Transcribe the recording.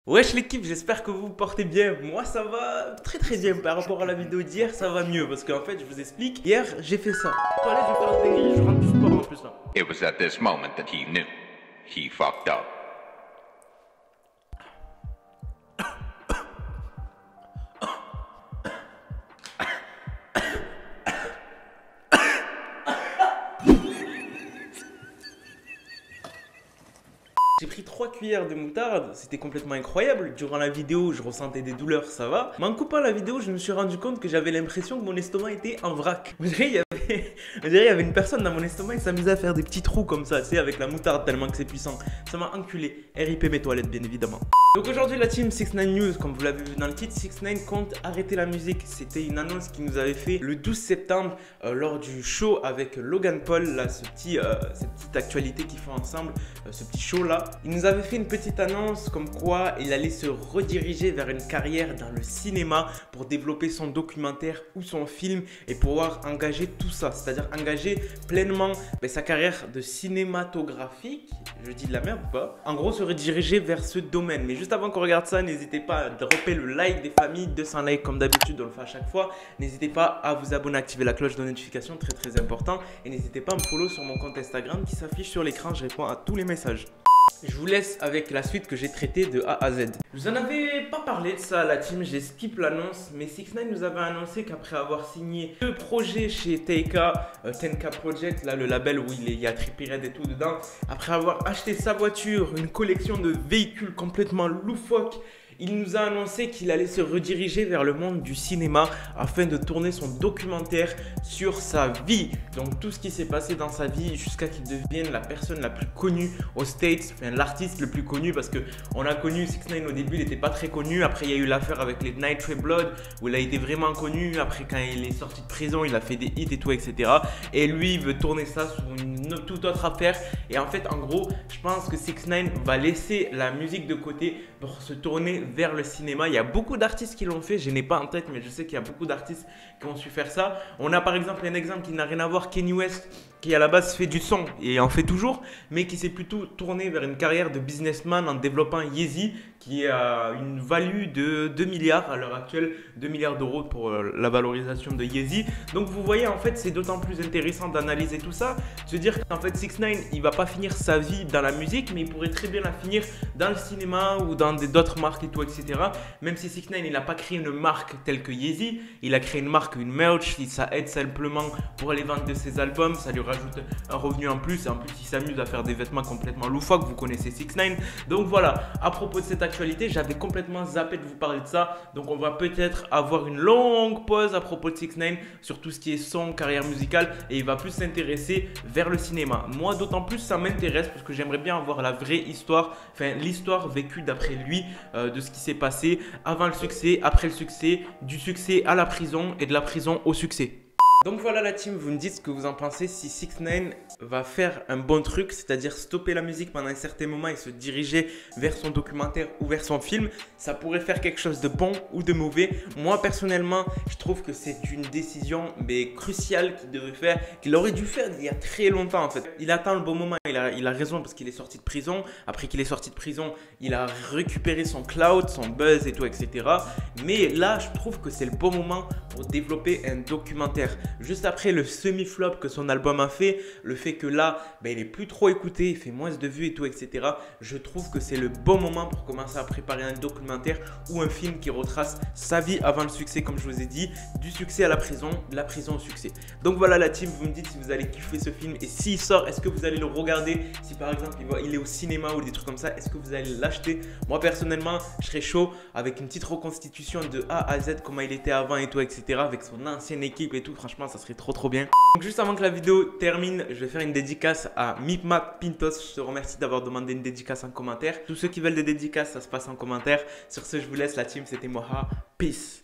Wesh l'équipe, j'espère que vous vous portez bien. Moi ça va très bien par rapport à la vidéo d'hier, ça va mieux parce qu'en fait je vous explique, hier j'ai fait ça. Toilette, je vais faire une dinguerie, je rentre du sport en plus là. It was at this moment that he knew he fucked up. J'ai pris 3 cuillères de moutarde, c'était complètement incroyable. Durant la vidéo, je ressentais des douleurs, ça va. Mais en coupant la vidéo, je me suis rendu compte que j'avais l'impression que mon estomac était en vrac. On dirait il y avait une personne dans mon estomac qui s'amusait à faire des petits trous comme ça, tu sais, avec la moutarde tellement que c'est puissant. Ça m'a enculé. RIP mes toilettes, bien évidemment. Donc aujourd'hui, la team 6ix9ine News, comme vous l'avez vu dans le titre, 6ix9ine compte arrêter la musique. C'était une annonce qu'il nous avait fait le 12 septembre lors du show avec Logan Paul, là, cette petite actualité qu'ils font ensemble, ce petit show là. Il nous avait fait une petite annonce comme quoi il allait se rediriger vers une carrière dans le cinéma pour développer son documentaire ou son film et pouvoir engager tout ça, c'est-à-dire engager pleinement sa carrière de cinématographique. Je dis de la merde ou pas? En gros, se rediriger vers ce domaine. Mais juste avant qu'on regarde ça, n'hésitez pas à dropper le like des familles, 200 likes comme d'habitude, on le fait à chaque fois. N'hésitez pas à vous abonner, activer la cloche de notification, très important. Et n'hésitez pas à me follow sur mon compte Instagram qui s'affiche sur l'écran, je réponds à tous les messages. Je vous laisse avec la suite que j'ai traitée de A à Z. Je vous en avais pas parlé de ça à la team, j'ai skip l'annonce, mais 6ix9ine nous avait annoncé qu'après avoir signé 2 projets chez TK, 10K Project, là le label où il y a Trippie Redd et tout dedans, après avoir acheté sa voiture, une collection de véhicules complètement loufoques, il nous a annoncé qu'il allait se rediriger vers le monde du cinéma afin de tourner son documentaire sur sa vie. Donc tout ce qui s'est passé dans sa vie jusqu'à qu'il devienne la personne la plus connue aux States, enfin l'artiste le plus connu, parce qu'on a connu 6ix9ine au début, il n'était pas très connu. Après il y a eu l'affaire avec les Night Trey Blood où il a été vraiment connu. Après quand il est sorti de prison, il a fait des hits et tout, etc. Et lui il veut tourner ça sur une toute autre affaire. Et en fait en gros je pense que 6ix9ine va laisser la musique de côté pour se tourner vers le cinéma. Il y a beaucoup d'artistes qui l'ont fait, je n'ai pas en tête, mais je sais qu'il y a beaucoup d'artistes qui ont su faire ça. On a par exemple un exemple qui n'a rien à voir, Kanye West, qui à la base fait du son et en fait toujours, mais qui s'est plutôt tourné vers une carrière de businessman en développant Yeezy, qui a une value de 2 milliards à l'heure actuelle, 2 milliards d'euros pour la valorisation de Yeezy. Donc vous voyez, en fait, c'est d'autant plus intéressant d'analyser tout ça, se dire qu'en fait 6ix9ine, il va pas finir sa vie dans la musique, mais il pourrait très bien la finir dans le cinéma ou dans d'autres marques et tout, etc. Même si 6ix9ine, il n'a pas créé une marque telle que Yeezy, il a créé une marque, une merch, ça aide simplement pour les ventes de ses albums, ça lui rajoute un revenu en plus, et en plus il s'amuse à faire des vêtements complètement loufoques, vous connaissez 6ix9ine. Donc voilà, à propos de cette actualité, j'avais complètement zappé de vous parler de ça, donc on va peut-être avoir une longue pause à propos de 6ix9ine sur tout ce qui est son, carrière musicale, et il va plus s'intéresser vers le cinéma. Moi d'autant plus ça m'intéresse parce que j'aimerais bien avoir la vraie histoire, enfin l'histoire vécue d'après lui, de ce qui s'est passé avant le succès, après le succès, du succès à la prison et de la prison au succès. Donc voilà la team, vous me dites ce que vous en pensez si 6ix9ine va faire un bon truc, c'est-à-dire stopper la musique pendant un certain moment et se diriger vers son documentaire ou vers son film. Ça pourrait faire quelque chose de bon ou de mauvais. Moi personnellement, je trouve que c'est une décision cruciale qu'il devrait faire, qu'il aurait dû faire il y a très longtemps en fait. Il attend le bon moment, il a raison parce qu'il est sorti de prison. Après qu'il est sorti de prison, il a récupéré son cloud, son buzz et tout, etc. Mais là, je trouve que c'est le bon moment pour développer un documentaire. Juste après le semi-flop que son album a fait, le fait que là, il est plus trop écouté, il fait moins de vues et tout, etc. Je trouve que c'est le bon moment pour commencer à préparer un documentaire ou un film qui retrace sa vie avant le succès, comme je vous ai dit, du succès à la prison, de la prison au succès. Donc voilà la team, vous me dites si vous allez kiffer ce film et s'il sort, est-ce que vous allez le regarder? Si par exemple il est au cinéma ou des trucs comme ça, est-ce que vous allez l'acheter? Moi personnellement, je serais chaud avec une petite reconstitution de A à Z, comment il était avant et tout, etc. Avec son ancienne équipe et tout, franchement ça serait trop bien. Donc juste avant que la vidéo termine, je vais faire une dédicace à Mipma Pintos. Je te remercie d'avoir demandé une dédicace en commentaire. Tous ceux qui veulent des dédicaces, ça se passe en commentaire. Sur ce, je vous laisse la team, c'était Moha. Peace.